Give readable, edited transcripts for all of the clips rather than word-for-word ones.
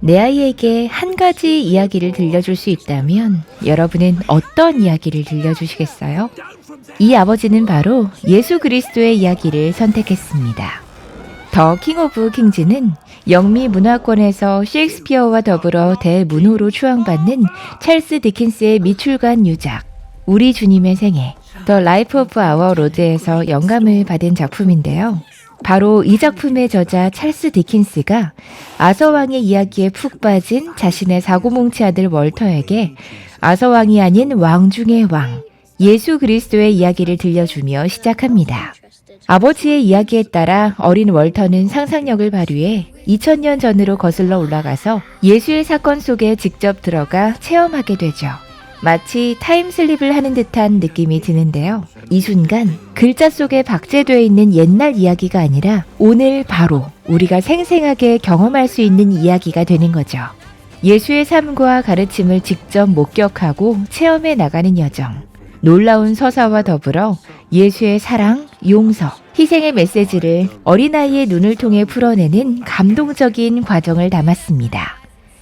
내 아이에게 한 가지 이야기를 들려줄 수 있다면 여러분은 어떤 이야기를 들려주시겠어요? 이 아버지는 바로 예수 그리스도의 이야기를 선택했습니다. 더 킹 오브 킹즈는 영미 문화권에서 셰익스피어와 더불어 대문호로 추앙받는 찰스 디킨스의 미출간 유작 우리 주님의 생애 더 라이프 오브 아워 로드에서 영감을 받은 작품인데요. 바로 이 작품의 저자 찰스 디킨스가 아서왕의 이야기에 푹 빠진 자신의 사고뭉치 아들 월터에게 아서왕이 아닌 왕 중의 왕, 예수 그리스도의 이야기를 들려주며 시작합니다. 아버지의 이야기에 따라 어린 월터는 상상력을 발휘해 2000년 전으로 거슬러 올라가서 예수의 사건 속에 직접 들어가 체험하게 되죠. 마치 타임슬립을 하는 듯한 느낌이 드는데요. 이 순간 글자 속에 박제되어 있는 옛날 이야기가 아니라 오늘 바로 우리가 생생하게 경험할 수 있는 이야기가 되는 거죠. 예수의 삶과 가르침을 직접 목격하고 체험해 나가는 여정. 놀라운 서사와 더불어 예수의 사랑, 용서, 희생의 메시지를 어린아이의 눈을 통해 풀어내는 감동적인 과정을 담았습니다.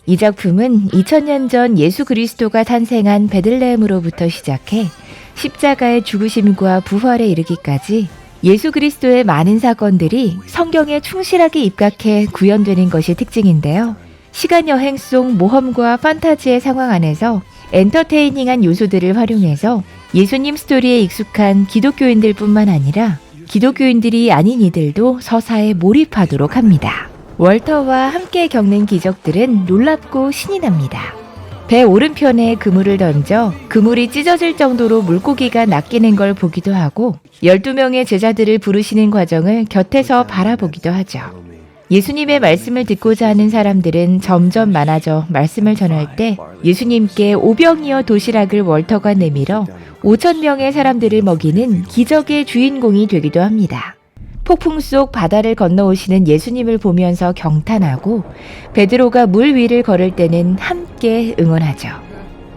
이 작품은 2000년 전 예수 그리스도가 탄생한 베들레헴으로부터 시작해 십자가의 죽으심과 부활에 이르기까지 예수 그리스도의 많은 사건들이 성경에 충실하게 입각해 구현되는 것이 특징인데요. 시간 여행 속 모험과 판타지의 상황 안에서 엔터테이닝한 요소들을 활용해서 예수님 스토리에 익숙한 기독교인들 뿐만 아니라 기독교인들이 아닌 이들도 서사에 몰입하도록 합니다. 월터와 함께 겪는 기적들은 놀랍고 신이 납니다. 배 오른편에 그물을 던져 그물이 찢어질 정도로 물고기가 낚이는 걸 보기도 하고 12명의 제자들을 부르시는 과정을 곁에서 바라보기도 하죠. 예수님의 말씀을 듣고자 하는 사람들은 점점 많아져 말씀을 전할 때 예수님께 오병이어 도시락을 월터가 내밀어 5,000명의 사람들을 먹이는 기적의 주인공이 되기도 합니다. 폭풍 속 바다를 건너오시는 예수님을 보면서 경탄하고 베드로가 물 위를 걸을 때는 함께 응원하죠.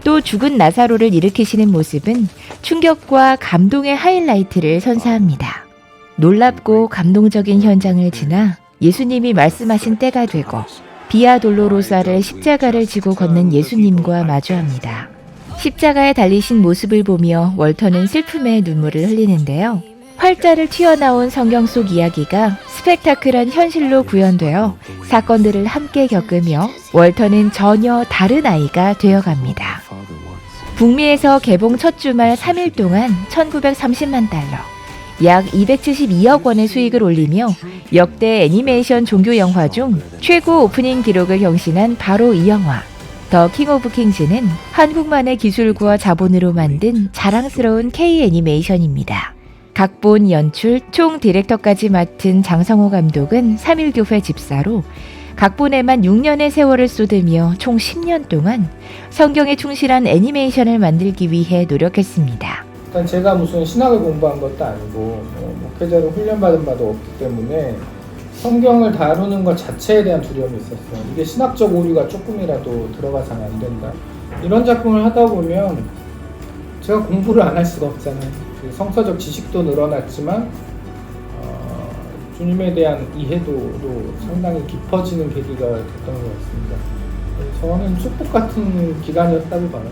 또 죽은 나사로를 일으키시는 모습은 충격과 감동의 하이라이트를 선사합니다. 놀랍고 감동적인 현장을 지나 예수님이 말씀하신 때가 되고 비아 돌로로사를 십자가를 지고 걷는 예수님과 마주합니다. 십자가에 달리신 모습을 보며 월터는 슬픔의 눈물을 흘리는데요. 활자를 튀어나온 성경 속 이야기가 스펙타클한 현실로 구현되어 사건들을 함께 겪으며 월터는 전혀 다른 아이가 되어갑니다. 북미에서 개봉 첫 주말 3일 동안 1930만 달러, 약 272억 원의 수익을 올리며 역대 애니메이션 종교 영화 중 최고 오프닝 기록을 경신한 바로 이 영화. 더 킹 오브 킹즈는 한국만의 기술과 자본으로 만든 자랑스러운 K 애니메이션입니다. 각본, 연출, 총 디렉터까지 맡은 장성호 감독은 3.1교회 집사로 각본에만 6년의 세월을 쏟으며 총 10년 동안 성경에 충실한 애니메이션을 만들기 위해 노력했습니다. 일단 제가 무슨 신학을 공부한 것도 아니고 목회자로 훈련받은 바도 없기 때문에 성경을 다루는 것 자체에 대한 두려움이 있었어요. 이게 신학적 오류가 조금이라도 들어가서는 안 된다. 이런 작품을 하다 보면 제가 공부를 안 할 수가 없잖아요. 성서적 지식도 늘어났지만 주님에 대한 이해도도 상당히 깊어지는 계기가 됐던 것 같습니다. 저는 축복 같은 기간이었다고 봐요.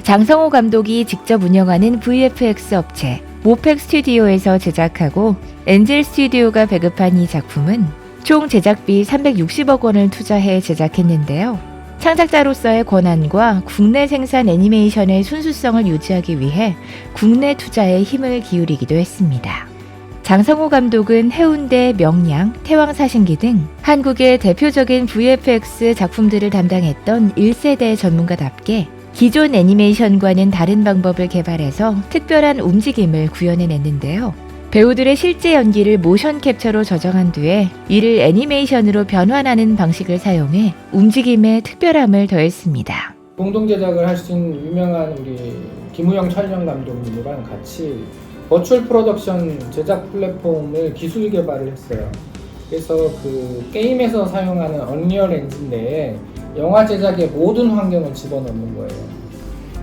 장성호 감독이 직접 운영하는 VFX 업체 모펙 스튜디오에서 제작하고 엔젤 스튜디오가 배급한 이 작품은 총 제작비 360억 원을 투자해 제작했는데요. 창작자로서의 권한과 국내 생산 애니메이션의 순수성을 유지하기 위해 국내 투자에 힘을 기울이기도 했습니다. 장성호 감독은 해운대, 명량, 태왕사신기 등 한국의 대표적인 VFX 작품들을 담당했던 1세대 전문가답게 기존 애니메이션과는 다른 방법을 개발해서 특별한 움직임을 구현해냈는데요. 배우들의 실제 연기를 모션 캡처로 저장한 뒤에 이를 애니메이션으로 변환하는 방식을 사용해 움직임에 특별함을 더했습니다. 공동 제작을 할 수 있는 유명한 우리 김우영 촬영 감독님이랑 같이 버추얼 프로덕션 제작 플랫폼을 기술 개발을 했어요. 그래서 그 게임에서 사용하는 언리얼 엔진 내에 영화 제작의 모든 환경을 집어넣는 거예요.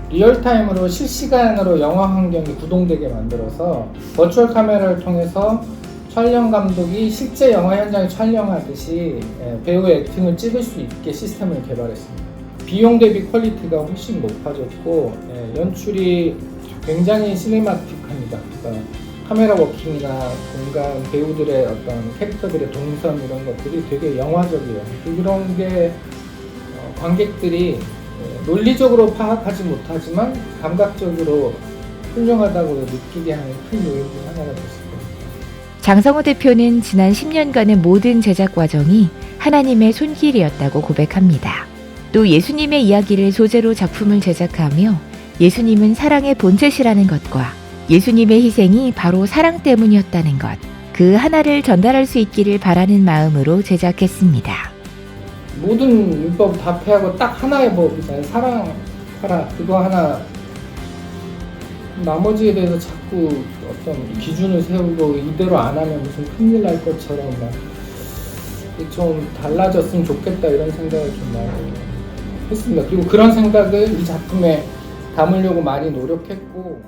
리얼타임으로 실시간으로 영화 환경이 구동되게 만들어서 버추얼 카메라를 통해서 촬영 감독이 실제 영화 현장에 촬영하듯이 배우의 액팅을 찍을 수 있게 시스템을 개발했습니다. 비용 대비 퀄리티가 훨씬 높아졌고 연출이 굉장히 시네마틱합니다. 그러니까 카메라 워킹이나 공간, 배우들의 어떤 캐릭터들의 동선 이런 것들이 되게 영화적이에요. 그런 게 관객들이 논리적으로 파악하지 못하지만 감각적으로 훌륭하다고 느끼게 하는 큰 요인 중 하나가 됐습니다. 장성호 대표는 지난 10년간의 모든 제작 과정이 하나님의 손길이었다고 고백합니다. 또 예수님의 이야기를 소재로 작품을 제작하며 예수님은 사랑의 본체시라는 것과 예수님의 희생이 바로 사랑 때문이었다는 것, 그 하나를 전달할 수 있기를 바라는 마음으로 제작했습니다. 모든 율법 다 폐하고 딱 하나의 법이잖아요. 사랑하라. 그거 하나. 나머지에 대해서 자꾸 어떤 기준을 세우고 이대로 안 하면 무슨 큰일 날 것처럼 막 좀 달라졌으면 좋겠다 이런 생각을 좀 많이 했습니다. 그리고 그런 생각을 이 작품에 담으려고 많이 노력했고,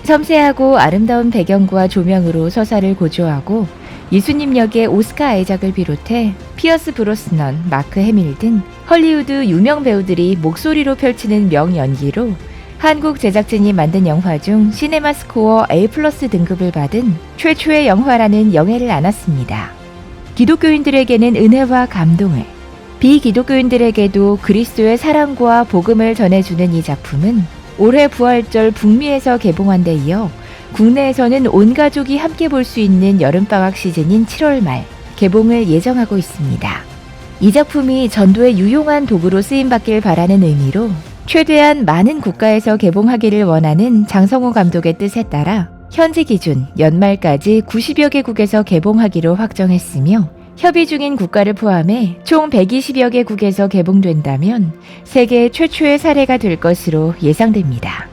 섬세하고 아름다운 배경과 조명으로 서사를 고조하고 예수님 역의 오스카 아이작을 비롯해 피어스 브로스넌, 마크 해밀 등 헐리우드 유명 배우들이 목소리로 펼치는 명연기로 한국 제작진이 만든 영화 중 시네마 스코어 A+ 등급을 받은 최초의 영화라는 영예를 안았습니다. 기독교인들에게는 은혜와 감동을, 비기독교인들에게도 그리스도의 사랑과 복음을 전해주는 이 작품은 올해 부활절 북미에서 개봉한 데 이어 국내에서는 온 가족이 함께 볼 수 있는 여름방학 시즌인 7월 말 개봉을 예정하고 있습니다. 이 작품이 전도의 유용한 도구로 쓰임받길 바라는 의미로 최대한 많은 국가에서 개봉하기를 원하는 장성호 감독의 뜻에 따라 현지 기준 연말까지 90여 개국에서 개봉하기로 확정했으며 협의 중인 국가를 포함해 총 120여 개국에서 개봉된다면 세계 최초의 사례가 될 것으로 예상됩니다.